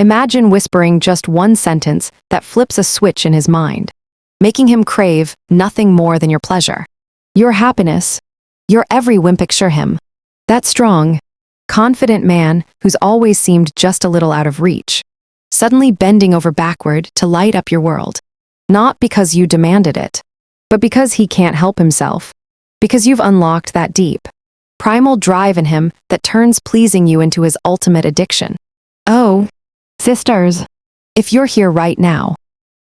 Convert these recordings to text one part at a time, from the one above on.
Imagine whispering just one sentence that flips a switch in his mind, making him crave nothing more than your pleasure, your happiness, your every whim. Picture him, that strong, confident man who's always seemed just a little out of reach, suddenly bending over backward to light up your world. Not because you demanded it, but because he can't help himself, because you've unlocked that deep, primal drive in him that turns pleasing you into his ultimate addiction. Oh, sisters, if you're here right now,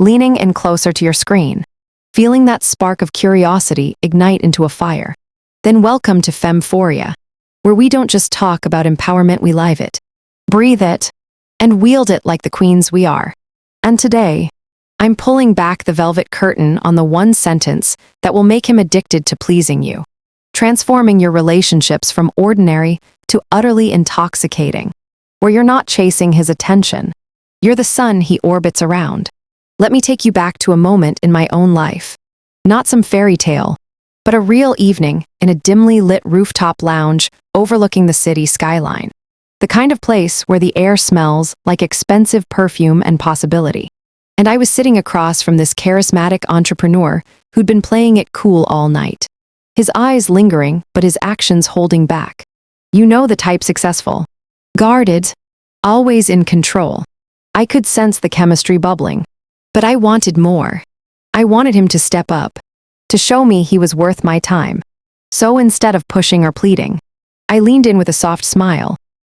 leaning in closer to your screen, feeling that spark of curiosity ignite into a fire, then welcome to FemPhoria, where we don't just talk about empowerment, we live it, breathe it, and wield it like the queens we are. And today, I'm pulling back the velvet curtain on the one sentence that will make him addicted to pleasing you, transforming your relationships from ordinary to utterly intoxicating, where you're not chasing his attention, you're the sun he orbits around. Let me take you back to a moment in my own life. Not some fairy tale, but a real evening in a dimly lit rooftop lounge overlooking the city skyline. The kind of place where the air smells like expensive perfume and possibility. And I was sitting across from this charismatic entrepreneur who'd been playing it cool all night. His eyes lingering, but his actions holding back. You know the type: successful, guarded, always in control. I could sense the chemistry bubbling. But I wanted more. I wanted him to step up, to show me he was worth my time. So instead of pushing or pleading, I leaned in with a soft smile,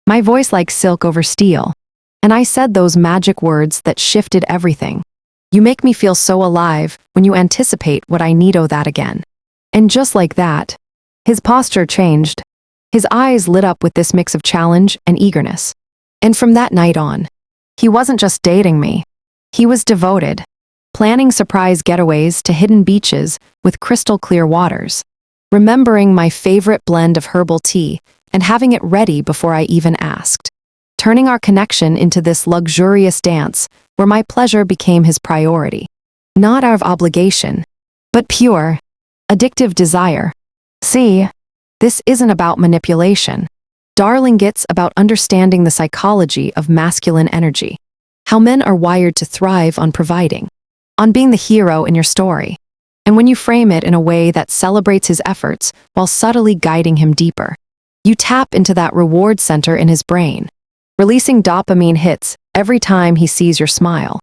my voice like silk over steel, and I said those magic words that shifted everything. You make me feel so alive when you anticipate what I need. Oh, that again. And just like that, his posture changed. His eyes lit up with this mix of challenge and eagerness. And from that night on, he wasn't just dating me. He was devoted, planning surprise getaways to hidden beaches with crystal clear waters, remembering my favorite blend of herbal tea and having it ready before I even asked, turning our connection into this luxurious dance where my pleasure became his priority, not out of obligation, but pure, addictive desire. See, this isn't about manipulation. Darling, it's about understanding the psychology of masculine energy. How men are wired to thrive on providing, on being the hero in your story. And when you frame it in a way that celebrates his efforts while subtly guiding him deeper, you tap into that reward center in his brain, releasing dopamine hits every time he sees your smile.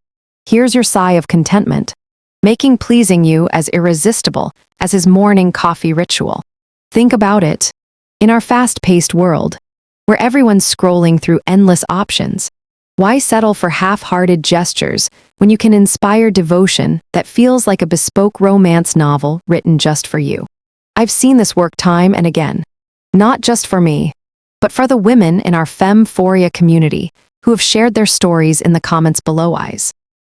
Here's your sigh of contentment, making pleasing you as irresistible as his morning coffee ritual. Think about it. In our fast-paced world, where everyone's scrolling through endless options, why settle for half-hearted gestures when you can inspire devotion that feels like a bespoke romance novel written just for you? I've seen this work time and again, not just for me, but for the women in our FemPhoria community who have shared their stories in the comments below.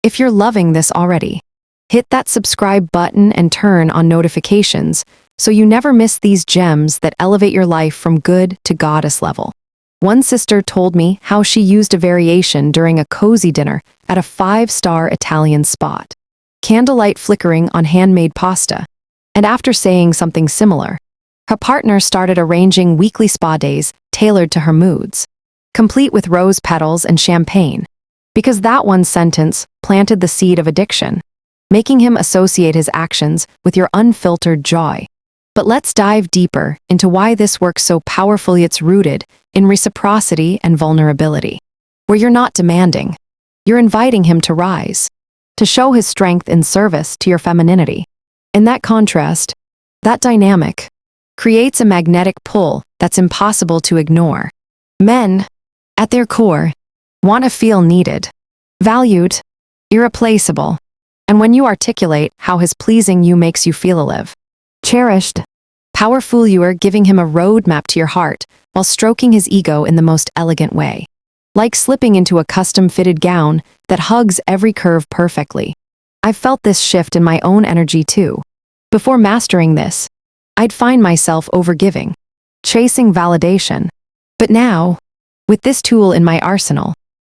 If you're loving this already, hit that subscribe button and turn on notifications so you never miss these gems that elevate your life from good to goddess level. One sister told me how she used a variation during a cozy dinner at a 5-star Italian spot, candlelight flickering on handmade pasta. And after saying something similar, her partner started arranging weekly spa days tailored to her moods, complete with rose petals and champagne, because that one sentence planted the seed of addiction, making him associate his actions with your unfiltered joy. But let's dive deeper into why this works so powerfully. It's rooted in reciprocity and vulnerability, where you're not demanding, you're inviting him to rise, to show his strength in service to your femininity. And that contrast, that dynamic, creates a magnetic pull that's impossible to ignore. Men, at their core, want to feel needed, valued, irreplaceable. And when you articulate how his pleasing you makes you feel alive, cherished, powerful, you are giving him a roadmap to your heart while stroking his ego in the most elegant way. Like slipping into a custom-fitted gown that hugs every curve perfectly. I've felt this shift in my own energy too. Before mastering this, I'd find myself overgiving, chasing validation. But now, with this tool in my arsenal,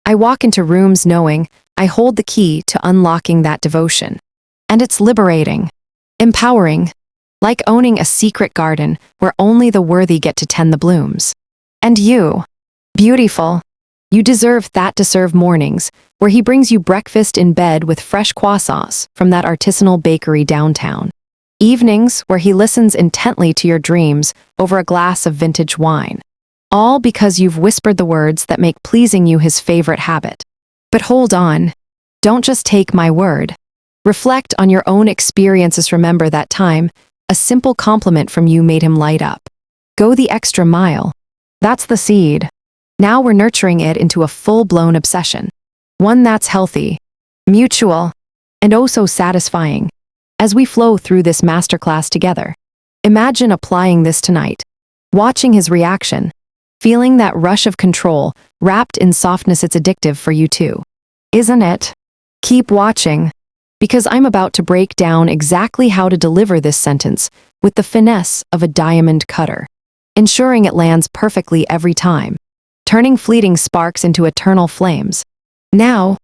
I walk into rooms knowing I hold the key to unlocking that devotion. And it's liberating, empowering, like owning a secret garden where only the worthy get to tend the blooms. And you, beautiful, You deserve that to serve mornings, where he brings you breakfast in bed with fresh croissants from that artisanal bakery downtown. Evenings, where he listens intently to your dreams over a glass of vintage wine. All because you've whispered the words that make pleasing you his favorite habit. But hold on. Don't just take my word. Reflect on your own experiences. Remember that time, a simple compliment from you made him light up. Go the extra mile. That's the seed. Now we're nurturing it into a full-blown obsession. One that's healthy, mutual, and oh so satisfying. As we flow through this masterclass together, imagine applying this tonight, watching his reaction, feeling that rush of control wrapped in softness. It's addictive for you too, isn't it? Keep watching, because I'm about to break down exactly how to deliver this sentence with the finesse of a diamond cutter, ensuring it lands perfectly every time, turning fleeting sparks into eternal flames. Now,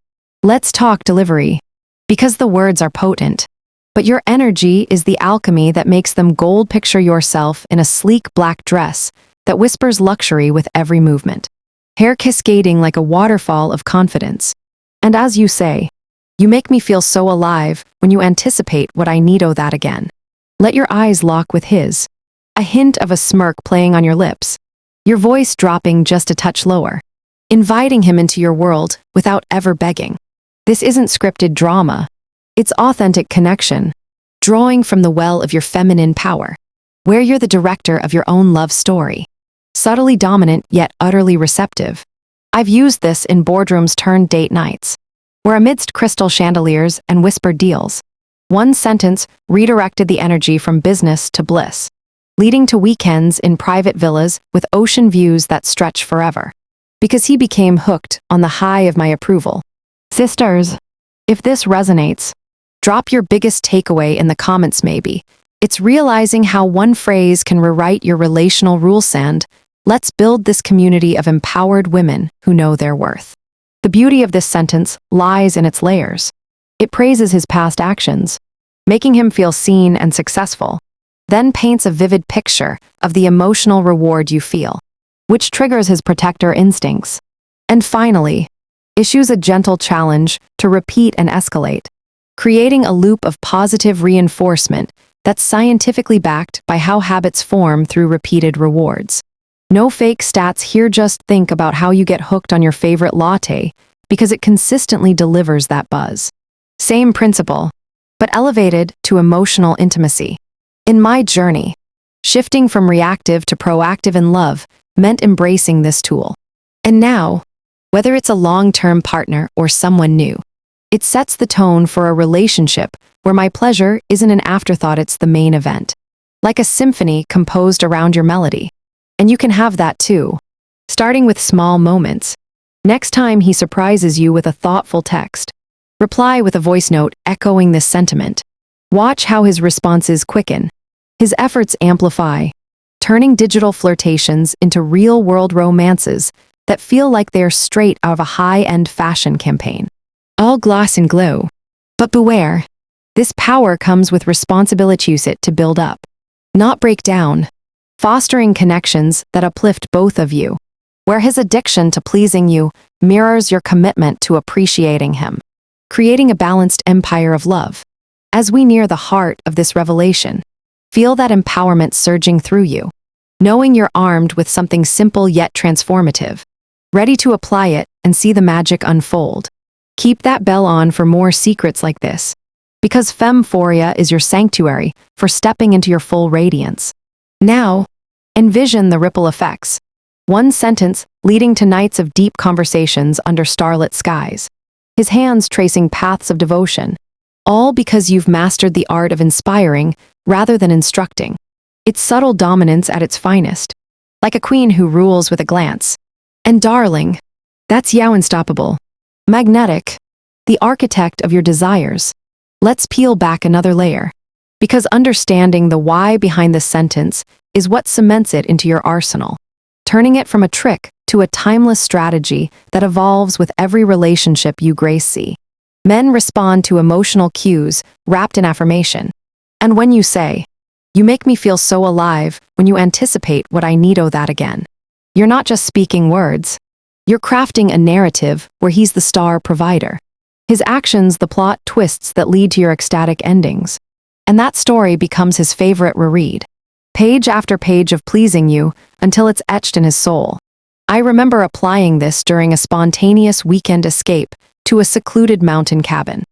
let's talk delivery, because the words are potent, but your energy is the alchemy that makes them gold. Picture yourself in a sleek black dress that whispers luxury with every movement, hair cascading like a waterfall of confidence. And as you say, you make me feel so alive when you anticipate what I need. Oh, that again. Let your eyes lock with his, a hint of a smirk playing on your lips, your voice dropping just a touch lower, inviting him into your world without ever begging. This isn't scripted drama. It's authentic connection, drawing from the well of your feminine power, where you're the director of your own love story. Subtly dominant yet utterly receptive. I've used this in boardrooms turned date nights, where amidst crystal chandeliers and whispered deals, one sentence redirected the energy from business to bliss, leading to weekends in private villas with ocean views that stretch forever. Because he became hooked on the high of my approval. Sisters, if this resonates, drop your biggest takeaway in the comments. Maybe it's realizing how one phrase can rewrite your relational rules. And let's build this community of empowered women who know their worth. The beauty of this sentence lies in its layers. It praises his past actions, making him feel seen and successful, then paints a vivid picture of the emotional reward you feel, which triggers his protector instincts. And finally, issues a gentle challenge to repeat and escalate, creating a loop of positive reinforcement that's scientifically backed by how habits form through repeated rewards. No fake stats here. Just think about how you get hooked on your favorite latte because it consistently delivers that buzz. Same principle, but elevated to emotional intimacy. In my journey, shifting from reactive to proactive in love meant embracing this tool. And now, whether it's a long-term partner or someone new, it sets the tone for a relationship where my pleasure isn't an afterthought, it's the main event. Like a symphony composed around your melody. And you can have that too, starting with small moments. Next time he surprises you with a thoughtful text, reply with a voice note echoing this sentiment. Watch how his responses quicken, his efforts amplify, turning digital flirtations into real-world romances that feel like they're straight out of a high-end fashion campaign. All gloss and glow. But beware, this power comes with responsibility. Use it to build up, not break down, fostering connections that uplift both of you, where his addiction to pleasing you mirrors your commitment to appreciating him, creating a balanced empire of love. As we near the heart of this revelation, feel that empowerment surging through you, knowing you're armed with something simple yet transformative, ready to apply it and see the magic unfold. Keep that bell on for more secrets like this, because FemPhoria is your sanctuary for stepping into your full radiance. Now, envision the ripple effects. One sentence leading to nights of deep conversations under starlit skies. His hands tracing paths of devotion. All because you've mastered the art of inspiring rather than instructing. It's subtle dominance at its finest. Like a queen who rules with a glance. And darling, that's Yao unstoppable. Magnetic. The architect of your desires. Let's peel back another layer. Because understanding the why behind the sentence is what cements it into your arsenal, turning it from a trick to a timeless strategy that evolves with every relationship you grace. See. Men respond to emotional cues wrapped in affirmation. And when you say, "You make me feel so alive," when you anticipate what I need. Oh, that again. You're not just speaking words. You're crafting a narrative where he's the star provider. His actions, the plot twists that lead to your ecstatic endings. And that story becomes his favorite reread. Page after page of pleasing you until it's etched in his soul. I remember applying this during a spontaneous weekend escape to a secluded mountain cabin.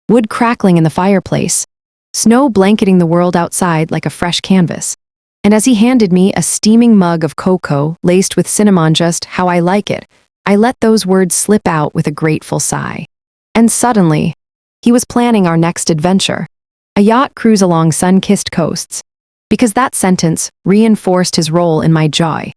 Wood crackling in the fireplace, snow blanketing the world outside like a fresh canvas. And as he handed me a steaming mug of cocoa laced with cinnamon just how I like it, I let those words slip out with a grateful sigh. And suddenly, he was planning our next adventure, a yacht cruise along sun-kissed coasts. Because that sentence reinforced his role in my joy,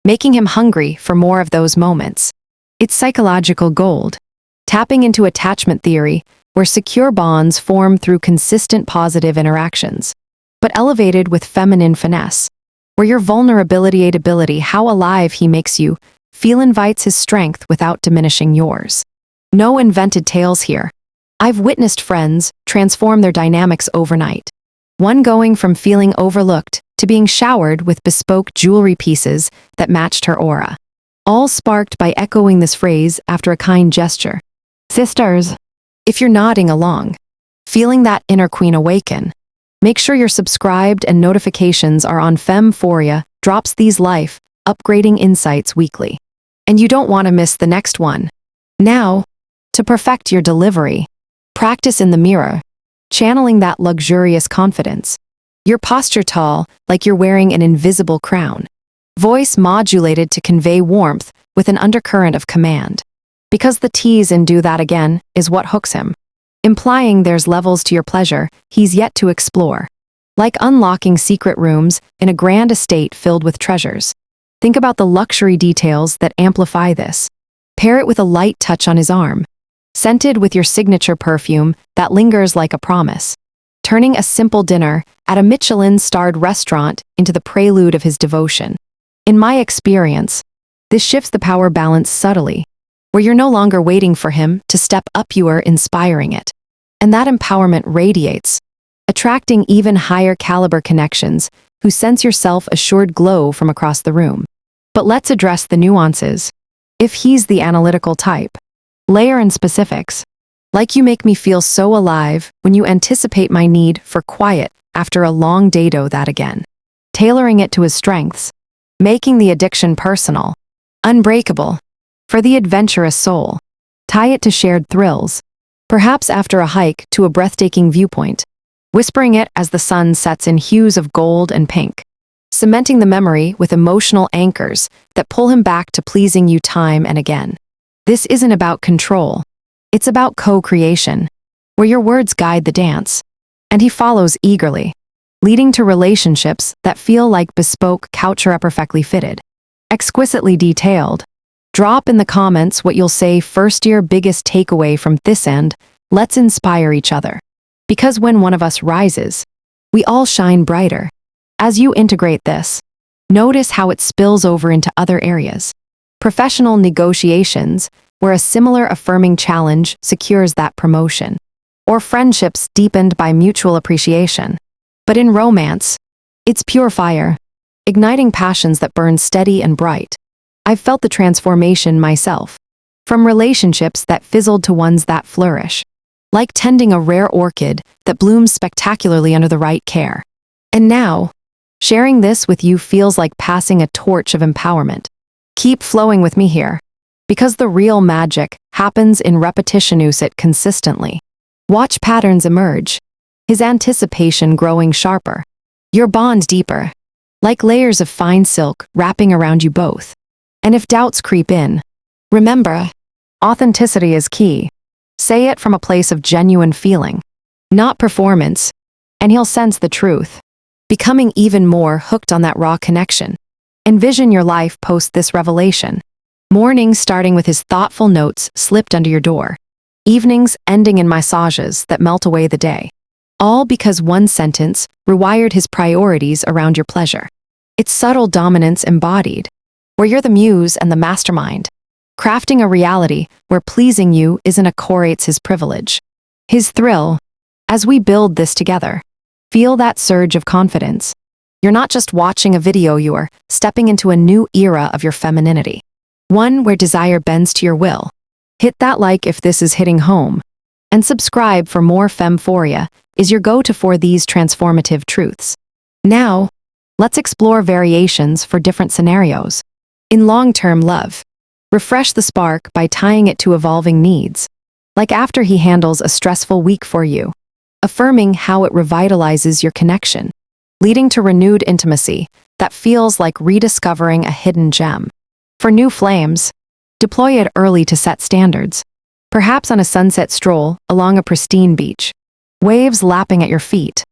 making him hungry for more of those moments. It's psychological gold, tapping into attachment theory where secure bonds form through consistent positive interactions, but elevated with feminine finesse, where your vulnerability, how alive he makes you feel invites his strength without diminishing yours. No invented tales here. I've witnessed friends transform their dynamics overnight. One going from feeling overlooked to being showered with bespoke jewelry pieces that matched her aura. All sparked by echoing this phrase after a kind gesture. Sisters, if you're nodding along, feeling that inner queen awaken, make sure you're subscribed and notifications are on. FemPhoria drops these life upgrading insights weekly. And you don't want to miss the next one. Now, to perfect your delivery, practice in the mirror, channeling that luxurious confidence. Your posture tall, like you're wearing an invisible crown. Voice modulated to convey warmth with an undercurrent of command. Because the tease and do that again is what hooks him. Implying there's levels to your pleasure he's yet to explore. Like unlocking secret rooms in a grand estate filled with treasures. Think about the luxury details that amplify this. Pair it with a light touch on his arm, scented with your signature perfume that lingers like a promise, turning a simple dinner at a Michelin-starred restaurant into the prelude of his devotion. In my experience, this shifts the power balance subtly, where you're no longer waiting for him to step up, you are inspiring it. And that empowerment radiates, attracting even higher caliber connections who sense your self-assured glow from across the room. But let's address the nuances. If he's the analytical type, layer in specifics. Like you make me feel so alive when you anticipate my need for quiet after a long day. Do that again. Tailoring it to his strengths, making the addiction personal, unbreakable. For the adventurous soul, tie it to shared thrills, perhaps after a hike to a breathtaking viewpoint, whispering it as the sun sets in hues of gold and pink, cementing the memory with emotional anchors that pull him back to pleasing you time and again. This isn't about control. It's about co-creation, where your words guide the dance, and he follows eagerly, leading to relationships that feel like bespoke couture perfectly fitted, exquisitely detailed. Drop in the comments what you'll say first. Your biggest takeaway from this end. Let's inspire each other. Because when one of us rises, we all shine brighter. As you integrate this, notice how it spills over into other areas. Professional negotiations, where a similar affirming challenge secures that promotion. Or friendships deepened by mutual appreciation. But in romance, it's pure fire, igniting passions that burn steady and bright. I've felt the transformation myself. From relationships that fizzled to ones that flourish. Like tending a rare orchid that blooms spectacularly under the right care. And now, sharing this with you feels like passing a torch of empowerment. Keep flowing with me here. Because the real magic happens in repetition. Use it consistently. Watch patterns emerge. His anticipation growing sharper. Your bond deeper. Like layers of fine silk wrapping around you both. And if doubts creep in, remember, authenticity is key. Say it from a place of genuine feeling, not performance, and he'll sense the truth, becoming even more hooked on that raw connection. Envision your life post this revelation. Mornings starting with his thoughtful notes slipped under your door. Evenings ending in massages that melt away the day. All because one sentence rewired his priorities around your pleasure. It's subtle dominance embodied, where you're the muse and the mastermind, crafting a reality where pleasing you isn't a chore, it's his privilege. His thrill. As we build this together, feel that surge of confidence. You're not just watching a video, you're stepping into a new era of your femininity. one where desire bends to your will. Hit that like if this is hitting home. And subscribe for more FemPhoria is your go-to for these transformative truths. Now, let's explore variations for different scenarios. In long-term love, refresh the spark by tying it to evolving needs, like after he handles a stressful week for you, affirming how it revitalizes your connection, leading to renewed intimacy that feels like rediscovering a hidden gem. For new flames, deploy it early to set standards, perhaps on a sunset stroll along a pristine beach, waves lapping at your feet,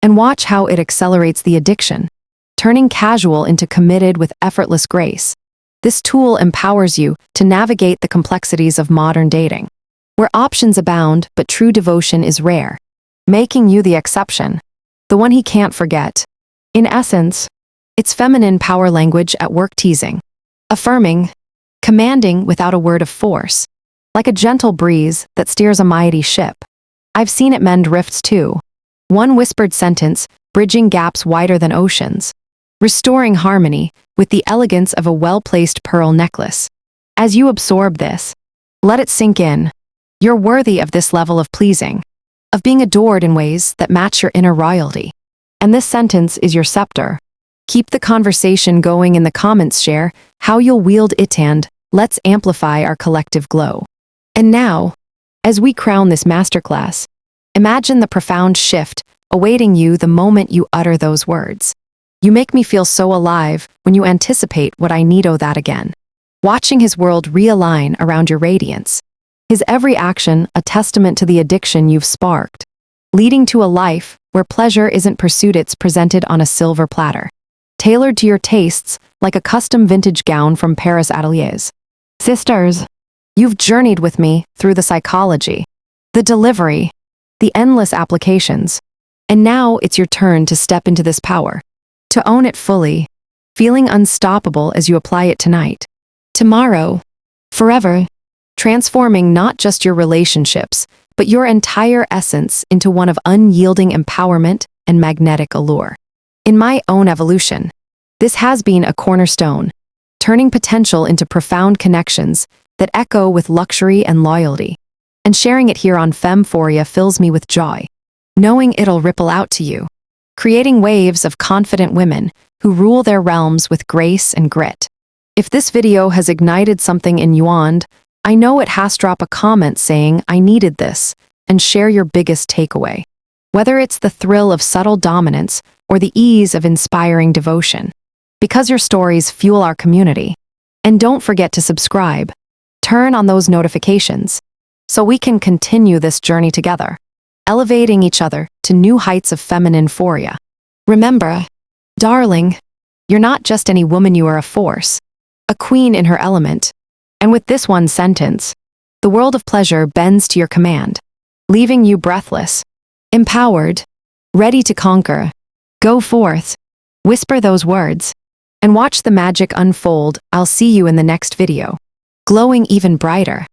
and watch how it accelerates the addiction, turning casual into committed with effortless grace. This tool empowers you to navigate the complexities of modern dating, where options abound but true devotion is rare, making you the exception, the one he can't forget. In essence, it's feminine power language at work, teasing, affirming, commanding without a word of force, like a gentle breeze that steers a mighty ship. I've seen it mend rifts too. One whispered sentence bridging gaps wider than oceans, restoring harmony with the elegance of a well-placed pearl necklace. As you absorb this, let it sink in. You're worthy of this level of pleasing, of being adored in ways that match your inner royalty. And this sentence is your scepter. Keep the conversation going in the comments, share how you'll wield it, and let's amplify our collective glow. And now, as we crown this masterclass, imagine the profound shift awaiting you the moment you utter those words. You make me feel so alive when you anticipate what I need, oh that again. Watching his world realign around your radiance. His every action a testament to the addiction you've sparked, leading to a life where pleasure isn't pursued, it's presented on a silver platter, tailored to your tastes like a custom vintage gown from Paris ateliers. Sisters, you've journeyed with me through the psychology, the delivery, the endless applications, and now it's your turn to step into this power, to own it fully, feeling unstoppable as you apply it tonight, tomorrow, forever, transforming not just your relationships, but your entire essence into one of unyielding empowerment and magnetic allure. In my own evolution, this has been a cornerstone, turning potential into profound connections that echo with luxury and loyalty. And sharing it here on FemPhoria fills me with joy, knowing it'll ripple out to you, creating waves of confident women who rule their realms with grace and grit. If this video has ignited something in you, I know it has. Drop a comment saying, I needed this, and share your biggest takeaway. Whether it's the thrill of subtle dominance or the ease of inspiring devotion, because your stories fuel our community. And don't forget to subscribe. Turn on those notifications so we can continue this journey together, elevating each other to new heights of feminine phoria. Remember, darling, you're not just any woman, you are a force, a queen in her element. And with this one sentence, the world of pleasure bends to your command, leaving you breathless, empowered, ready to conquer. Go forth, whisper those words, and watch the magic unfold. I'll see you in the next video, glowing even brighter.